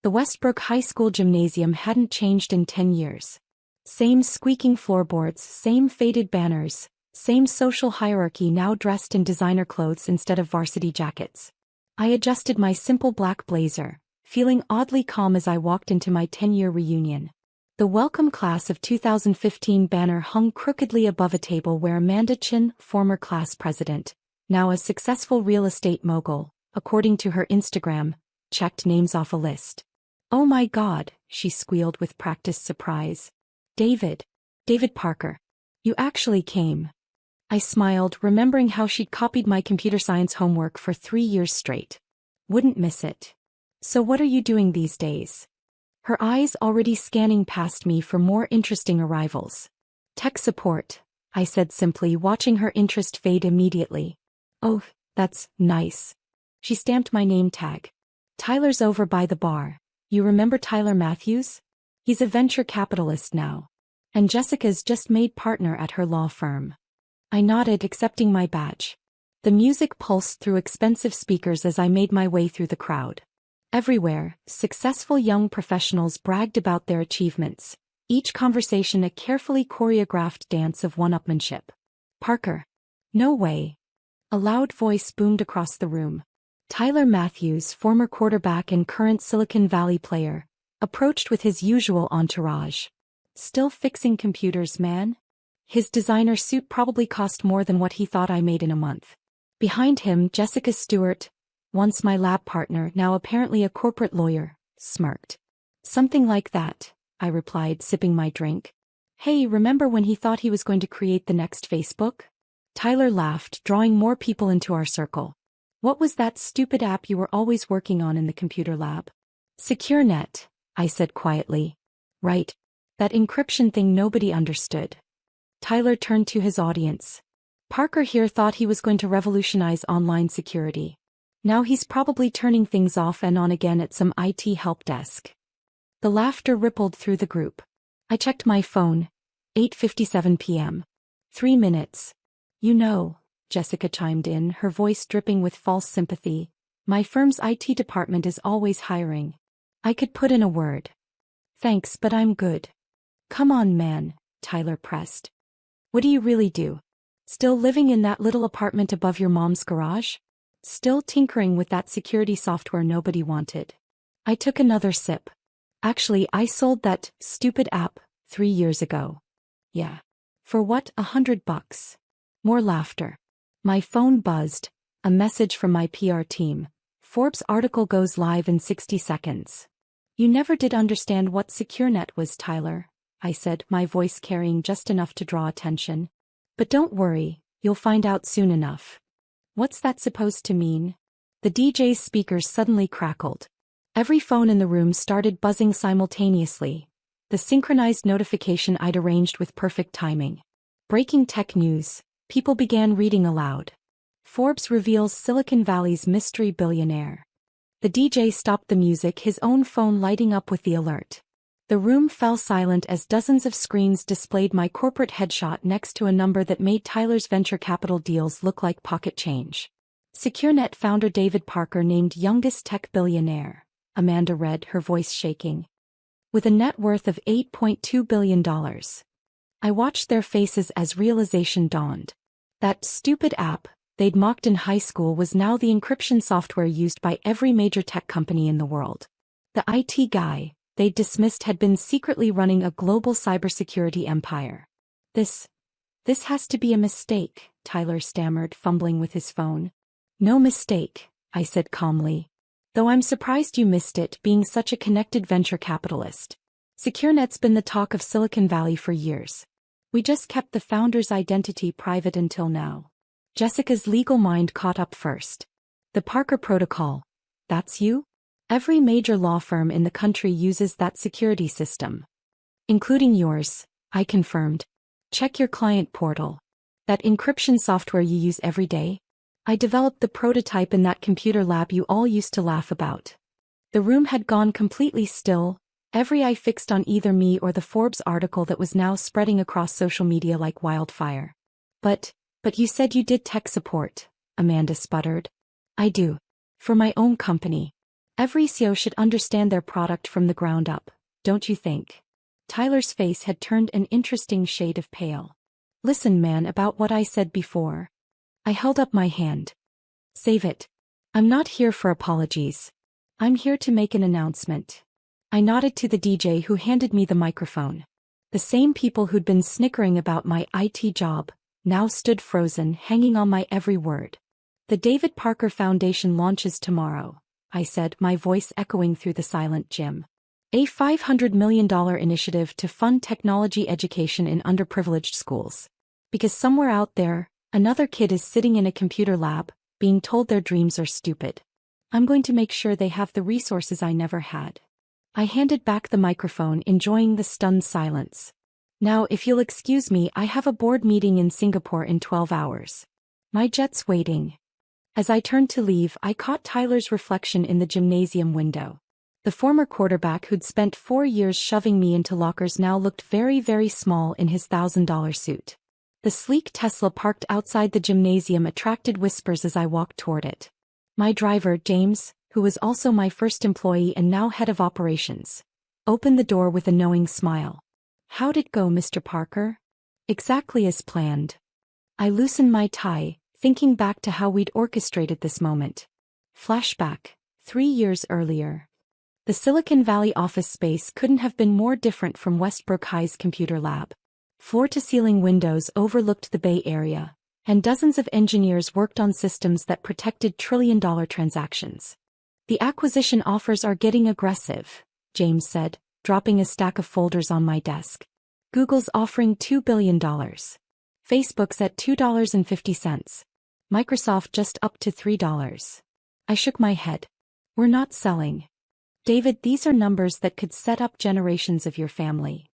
The Westbrook High School gymnasium hadn't changed in 10 years. Same squeaking floorboards, same faded banners, same social hierarchy now dressed in designer clothes instead of varsity jackets. I adjusted my simple black blazer, feeling oddly calm as I walked into my 10-year reunion. The welcome class of 2015 banner hung crookedly above a table where Amanda Chin, former class president, now a successful real estate mogul, according to her Instagram, checked names off a list. "Oh my God," she squealed with practiced surprise. David Parker. You actually came." I smiled, remembering how she'd copied my computer science homework for 3 years straight. Wouldn't miss it. "So what are you doing these days?" Her eyes already scanning past me for more interesting arrivals. "Tech support," I said simply, watching her interest fade immediately. "Oh, that's nice." She stamped my name tag. "Tyler's over by the bar. You remember Tyler Matthews? He's a venture capitalist now. And Jessica's just made partner at her law firm." I nodded, accepting my badge. The music pulsed through expensive speakers as I made my way through the crowd. Everywhere, successful young professionals bragged about their achievements, each conversation a carefully choreographed dance of one-upmanship. "Parker." "No way." A loud voice boomed across the room. Tyler Matthews, former quarterback and current Silicon Valley player, approached with his usual entourage. "Still fixing computers, man?" His designer suit probably cost more than what he thought I made in a month. Behind him, Jessica Stewart, once my lab partner, now apparently a corporate lawyer, smirked. "Something like that," I replied, sipping my drink. "Hey, remember when he thought he was going to create the next Facebook?" Tyler laughed, drawing more people into our circle. "What was that stupid app you were always working on in the computer lab?" "SecureNet," I said quietly. "Right. That encryption thing nobody understood." Tyler turned to his audience. "Parker here thought he was going to revolutionize online security. Now he's probably turning things off and on again at some IT help desk." The laughter rippled through the group. I checked my phone. 8:57 p.m. 3 minutes. "You know," Jessica chimed in, her voice dripping with false sympathy, "my firm's IT department is always hiring. I could put in a word." "Thanks, but I'm good." "Come on, man," Tyler pressed. "What do you really do? Still living in that little apartment above your mom's garage? Still tinkering with that security software nobody wanted?" I took another sip. "Actually, I sold that stupid app 3 years ago." "Yeah. For what, $100? More laughter. My phone buzzed, a message from my PR team. "Forbes article goes live in 60 seconds. "You never did understand what SecureNet was, Tyler," I said, my voice carrying just enough to draw attention. "But don't worry, you'll find out soon enough." "What's that supposed to mean?" The DJ's speakers suddenly crackled. Every phone in the room started buzzing simultaneously, the synchronized notification I'd arranged with perfect timing. Breaking tech news. People began reading aloud. "Forbes reveals Silicon Valley's mystery billionaire." The DJ stopped the music, his own phone lighting up with the alert. The room fell silent as dozens of screens displayed my corporate headshot next to a number that made Tyler's venture capital deals look like pocket change. "SecureNet founder David Parker named youngest tech billionaire," Amanda read, her voice shaking. "With a net worth of $8.2 billion. I watched their faces as realization dawned. That stupid app they'd mocked in high school was now the encryption software used by every major tech company in the world. The IT guy they'd dismissed had been secretly running a global cybersecurity empire. This has to be a mistake," Tyler stammered, fumbling with his phone. "No mistake," I said calmly. "Though I'm surprised you missed it, being such a connected venture capitalist. SecureNet's been the talk of Silicon Valley for years. We just kept the founder's identity private until now." Jessica's legal mind caught up first. "The Parker Protocol. That's you?" "Every major law firm in the country uses that security system. Including yours," I confirmed. "Check your client portal. That encryption software you use every day? I developed the prototype in that computer lab you all used to laugh about." The room had gone completely still, every eye fixed on either me or the Forbes article that was now spreading across social media like wildfire. But you said you did tech support," Amanda sputtered. "I do. For my own company. Every CEO should understand their product from the ground up, don't you think? Tyler's face had turned an interesting shade of pale. Listen, man, about what I said before. I held up my hand. Save it. I'm not here for apologies. I'm here to make an announcement. I nodded to the DJ who handed me the microphone. The same people who'd been snickering about my IT job now stood frozen, hanging on my every word. The David Parker Foundation launches tomorrow, I said, my voice echoing through the silent gym. A $500 million initiative to fund technology education in underprivileged schools. Because somewhere out there, another kid is sitting in a computer lab, being told their dreams are stupid. I'm going to make sure they have the resources I never had. I handed back the microphone, enjoying the stunned silence. Now, if you'll excuse me, I have a board meeting in Singapore in 12 hours. My jet's waiting. As I turned to leave, I caught Tyler's reflection in the gymnasium window. The former quarterback who'd spent 4 years shoving me into lockers now looked very, very small in his $1,000 suit. The sleek Tesla parked outside the gymnasium attracted whispers as I walked toward it. My driver, James, who was also my first employee and now head of operations, opened the door with a knowing smile. How'd it go, Mr. Parker? Exactly as planned. I loosened my tie, thinking back to how we'd orchestrated this moment. Flashback, 3 years earlier. The Silicon Valley office space couldn't have been more different from Westbrook High's computer lab. Floor-to-ceiling windows overlooked the Bay Area, and dozens of engineers worked on systems that protected trillion-dollar transactions. The acquisition offers are getting aggressive, James said, dropping a stack of folders on my desk. Google's offering $2 billion. Facebook's at $2.50. Microsoft just up to $3. I shook my head. We're not selling. David, these are numbers that could set up generations of your family.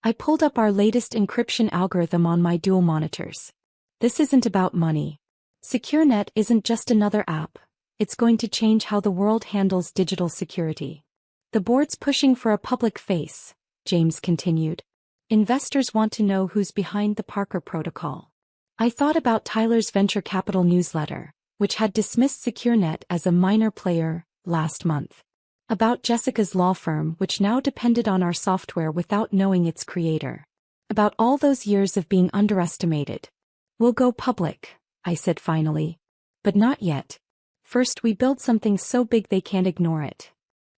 I pulled up our latest encryption algorithm on my dual monitors. This isn't about money. SecureNet isn't just another app. It's going to change how the world handles digital security. The board's pushing for a public face, James continued. Investors want to know who's behind the Parker Protocol. I thought about Tyler's venture capital newsletter, which had dismissed SecureNet as a minor player last month. About Jessica's law firm, which now depended on our software without knowing its creator. About all those years of being underestimated. We'll go public, I said finally. But not yet. First, we build something so big they can't ignore it.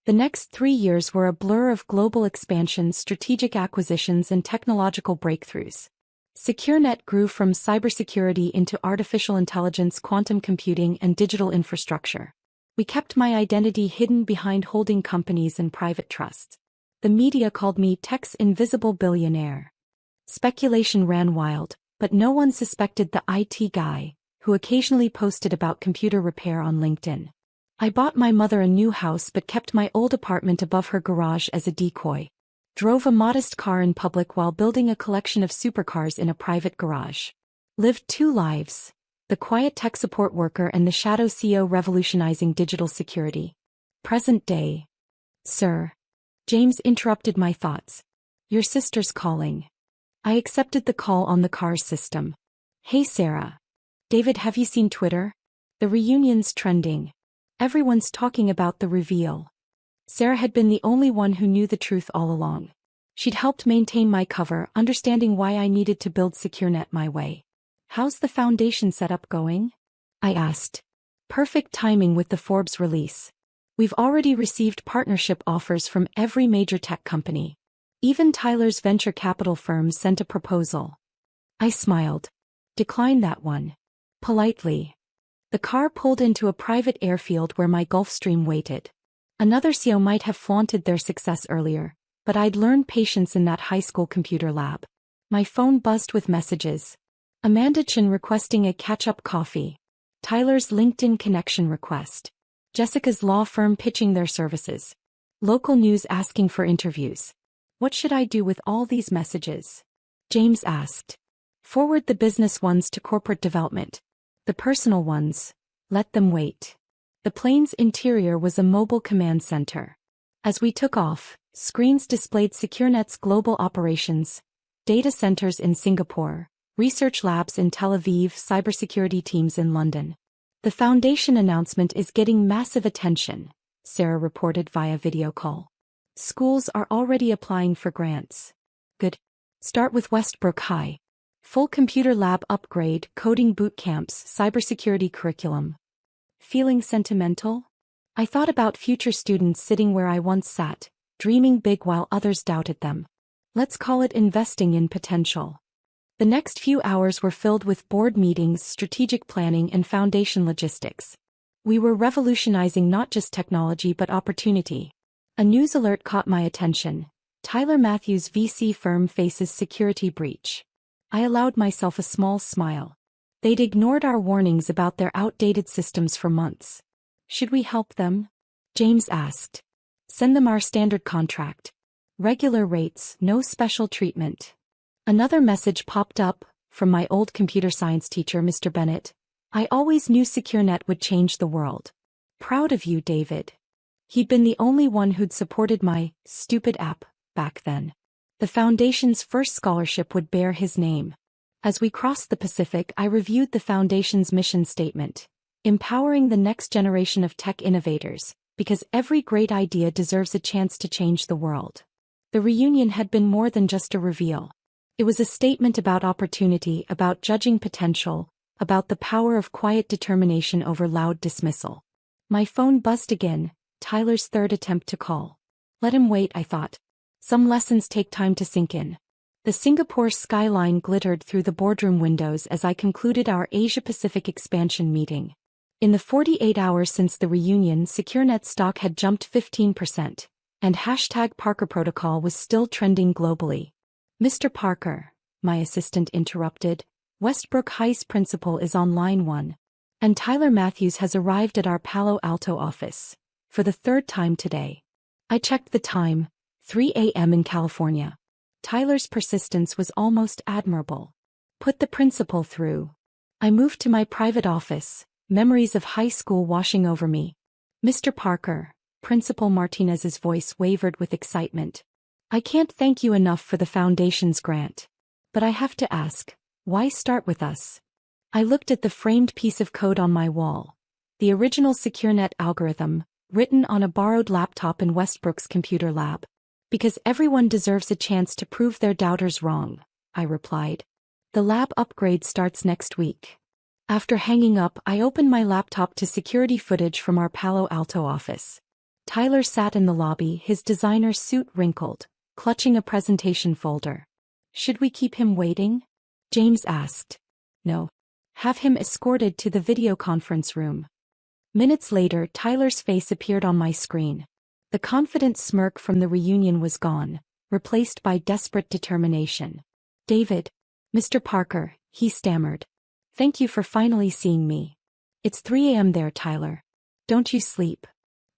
The next 3 years were a blur of global expansion, strategic acquisitions, and technological breakthroughs. SecureNet grew from cybersecurity into artificial intelligence, quantum computing, and digital infrastructure. We kept my identity hidden behind holding companies and private trusts. The media called me tech's invisible billionaire. Speculation ran wild, but no one suspected the IT guy, who occasionally posted about computer repair on LinkedIn. I bought my mother a new house but kept my old apartment above her garage as a decoy. Drove a modest car in public while building a collection of supercars in a private garage. Lived 2 lives. The quiet tech support worker and the shadow CEO revolutionizing digital security. Present day. Sir. James interrupted my thoughts. Your sister's calling. I accepted the call on the car's system. Hey Sarah. David, have you seen Twitter? The reunion's trending. Everyone's talking about the reveal. Sarah had been the only one who knew the truth all along. She'd helped maintain my cover, understanding why I needed to build SecureNet my way. How's the foundation setup going? I asked. Perfect timing with the Forbes release. We've already received partnership offers from every major tech company. Even Tyler's venture capital firm sent a proposal. I smiled. Decline that one. Politely. The car pulled into a private airfield where my Gulfstream waited. Another CEO might have flaunted their success earlier, but I'd learned patience in that high school computer lab. My phone buzzed with messages. Amanda Chen requesting a catch-up coffee. Tyler's LinkedIn connection request. Jessica's law firm pitching their services. Local news asking for interviews. What should I do with all these messages? James asked. Forward the business ones to corporate development. The personal ones, let them wait. The plane's interior was a mobile command center. As we took off, screens displayed SecureNet's global operations, data centers in Singapore, research labs in Tel Aviv, cybersecurity teams in London. The foundation announcement is getting massive attention, Sarah reported via video call. Schools are already applying for grants. Good. Start with Westbrook High. Full computer lab upgrade, coding boot camps, cybersecurity curriculum. Feeling sentimental? I thought about future students sitting where I once sat, dreaming big while others doubted them. Let's call it investing in potential. The next few hours were filled with board meetings, strategic planning, and foundation logistics. We were revolutionizing not just technology but opportunity. A news alert caught my attention. Tyler Matthews' VC firm faces security breach. I allowed myself a small smile. They'd ignored our warnings about their outdated systems for months. Should we help them? James asked. Send them our standard contract. Regular rates, no special treatment. Another message popped up, from my old computer science teacher, Mr. Bennett. I always knew SecureNet would change the world. Proud of you, David. He'd been the only one who'd supported my stupid app back then. The foundation's first scholarship would bear his name. As we crossed the Pacific, I reviewed the foundation's mission statement. Empowering the next generation of tech innovators, because every great idea deserves a chance to change the world. The reunion had been more than just a reveal. It was a statement about opportunity, about judging potential, about the power of quiet determination over loud dismissal. My phone buzzed again, Tyler's third attempt to call. Let him wait, I thought. Some lessons take time to sink in. The Singapore skyline glittered through the boardroom windows as I concluded our Asia-Pacific expansion meeting. In the 48 hours since the reunion, SecureNet stock had jumped 15%, and #Parker Protocol was still trending globally. Mr. Parker, my assistant interrupted, Westbrook High's principal is on line 1. And Tyler Matthews has arrived at our Palo Alto office. For the third time today. I checked the time, 3 a.m. in California. Tyler's persistence was almost admirable. Put the principal through. I moved to my private office, memories of high school washing over me. Mr. Parker, Principal Martinez's voice wavered with excitement. I can't thank you enough for the Foundation's grant. But I have to ask, why start with us? I looked at the framed piece of code on my wall. The original SecureNet algorithm, written on a borrowed laptop in Westbrook's computer lab. Because everyone deserves a chance to prove their doubters wrong, I replied. The lab upgrade starts next week. After hanging up, I opened my laptop to security footage from our Palo Alto office. Tyler sat in the lobby, his designer suit wrinkled, clutching a presentation folder. Should we keep him waiting? James asked. No. Have him escorted to the video conference room. Minutes later, Tyler's face appeared on my screen. The confident smirk from the reunion was gone, replaced by desperate determination. David. Mr. Parker, he stammered. Thank you for finally seeing me. It's 3 a.m. there, Tyler. Don't you sleep.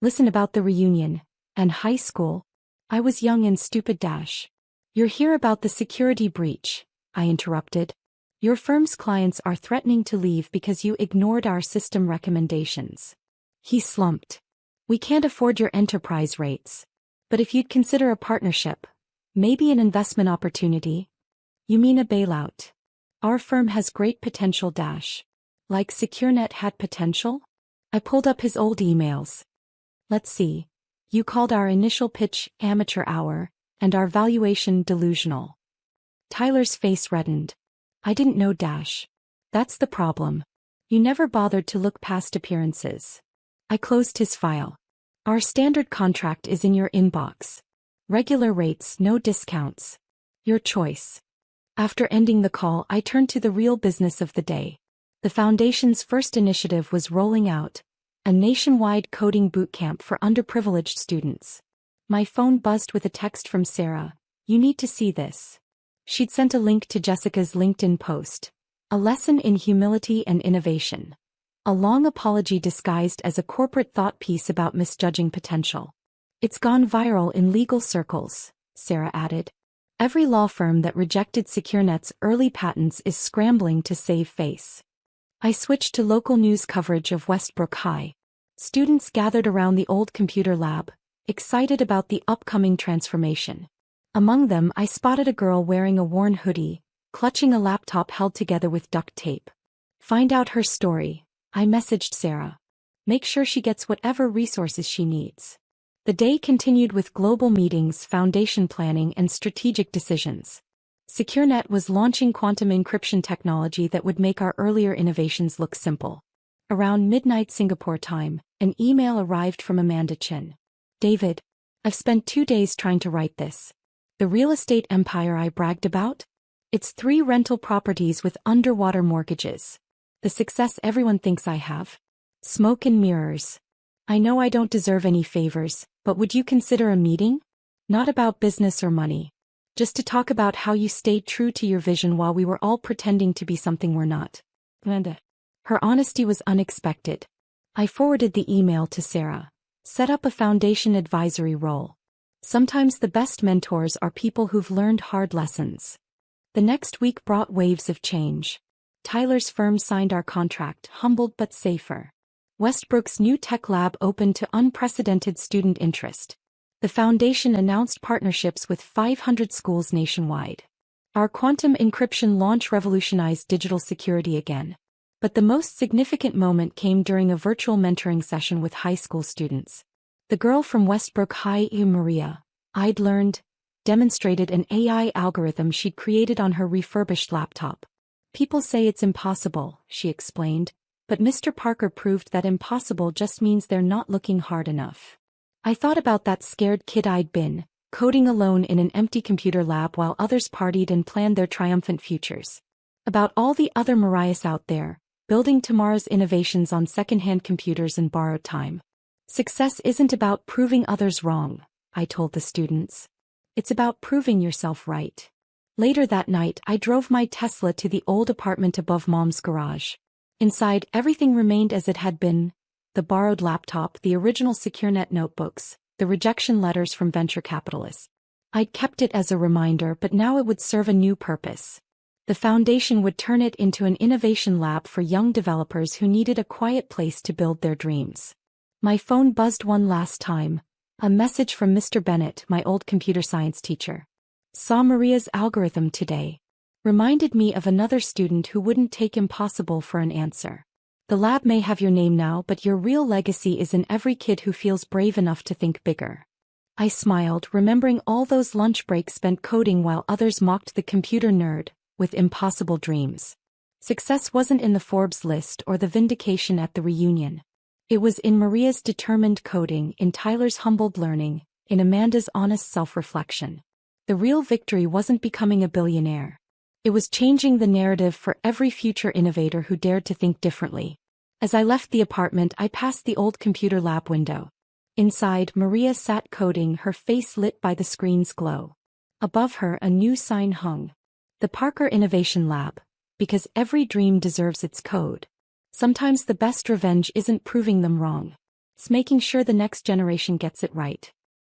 Listen about the reunion, and high school. I was young and stupid. You're here about the security breach, I interrupted. Your firm's clients are threatening to leave because you ignored our system recommendations. He slumped. We can't afford your enterprise rates. But if you'd consider a partnership, maybe an investment opportunity. You mean a bailout? Our firm has great potential. Like SecureNet had potential? I pulled up his old emails. Let's see. You called our initial pitch amateur hour, and our valuation delusional. Tyler's face reddened. I didn't know. That's the problem. You never bothered to look past appearances. I closed his file. Our standard contract is in your inbox. Regular rates, no discounts. Your choice. After ending the call, I turned to the real business of the day. The Foundation's first initiative was rolling out a nationwide coding bootcamp for underprivileged students. My phone buzzed with a text from Sarah. You need to see this. She'd sent a link to Jessica's LinkedIn post. A lesson in humility and innovation. A long apology disguised as a corporate thought piece about misjudging potential. It's gone viral in legal circles, Sarah added. Every law firm that rejected SecureNet's early patents is scrambling to save face. I switched to local news coverage of Westbrook High. Students gathered around the old computer lab, excited about the upcoming transformation. Among them, I spotted a girl wearing a worn hoodie, clutching a laptop held together with duct tape. Find out her story, I messaged Sarah. Make sure she gets whatever resources she needs. The day continued with global meetings, foundation planning, and strategic decisions. SecureNet was launching quantum encryption technology that would make our earlier innovations look simple. Around midnight Singapore time, an email arrived from Amanda Chin. David, I've spent 2 days trying to write this. The real estate empire I bragged about? It's 3 rental properties with underwater mortgages. The success everyone thinks I have. Smoke and mirrors. I know I don't deserve any favors, but would you consider a meeting? Not about business or money. Just to talk about how you stayed true to your vision while we were all pretending to be something we're not. Amanda. Her honesty was unexpected. I forwarded the email to Sarah. Set up a foundation advisory role. Sometimes the best mentors are people who've learned hard lessons. The next week brought waves of change. Tyler's firm signed our contract, humbled but safer. Westbrook's new tech lab opened to unprecedented student interest. The foundation announced partnerships with 500 schools nationwide. Our quantum encryption launch revolutionized digital security again. But the most significant moment came during a virtual mentoring session with high school students. The girl from Westbrook High, Maria, I'd learned, demonstrated an AI algorithm she'd created on her refurbished laptop. People say it's impossible, she explained, but Mr. Parker proved that impossible just means they're not looking hard enough. I thought about that scared kid I'd been, coding alone in an empty computer lab while others partied and planned their triumphant futures. About all the other Mariahs out there, building tomorrow's innovations on second-hand computers and borrowed time. Success isn't about proving others wrong, I told the students. It's about proving yourself right. Later that night, I drove my Tesla to the old apartment above Mom's garage. Inside, everything remained as it had been. The borrowed laptop, the original SecureNet notebooks, the rejection letters from venture capitalists. I'd kept it as a reminder, but now it would serve a new purpose. The foundation would turn it into an innovation lab for young developers who needed a quiet place to build their dreams. My phone buzzed one last time, a message from Mr. Bennett, my old computer science teacher. Saw Maria's algorithm today. Reminded me of another student who wouldn't take impossible for an answer. The lab may have your name now, but your real legacy is in every kid who feels brave enough to think bigger. I smiled, remembering all those lunch breaks spent coding while others mocked the computer nerd with impossible dreams. Success wasn't in the Forbes list or the vindication at the reunion. It was in Maria's determined coding, in Tyler's humbled learning, in Amanda's honest self-reflection. The real victory wasn't becoming a billionaire. It was changing the narrative for every future innovator who dared to think differently. As I left the apartment, I passed the old computer lab window. Inside, Maria sat coding, her face lit by the screen's glow. Above her, a new sign hung. The Parker Innovation Lab. Because every dream deserves its code. Sometimes the best revenge isn't proving them wrong. It's making sure the next generation gets it right.